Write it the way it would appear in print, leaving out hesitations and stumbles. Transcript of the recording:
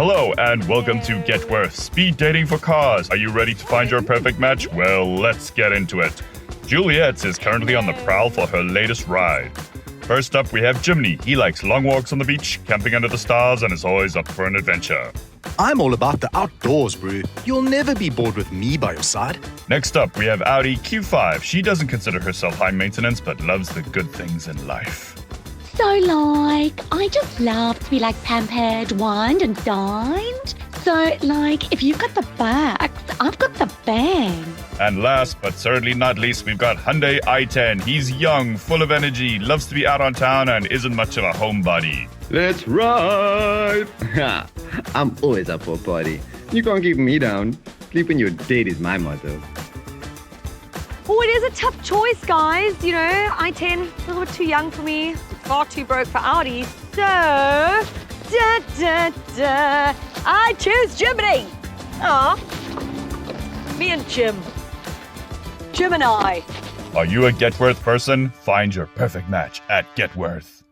Hello and welcome to getWorth, speed dating for cars. Are you ready to find your perfect match? Well, let's get into it. Juliet is currently on the prowl for her latest ride. First up, we have Jimmy. He likes long walks on the beach, camping under the stars, and is always up for an adventure. I'm all about the outdoors, bro. You'll never be bored with me by your side. Next up, we have Audi Q5. She doesn't consider herself high maintenance, but loves the good things in life. So, I just love to be, pampered, wined and dined. So, if you've got the bags, I've got the bang. And last, but certainly not least, we've got Hyundai i10. He's young, full of energy, loves to be out on town, and isn't much of a homebody. Let's ride! I'm always up for a party. You can't keep me down. Sleep on your date is my motto. Oh, it is a tough choice, guys. I-10, a little bit too young for me. Far too broke for Audi. So, I choose Jiminy. Aw, me and Jim. Jim and I. Are you a getWorth person? Find your perfect match at getWorth.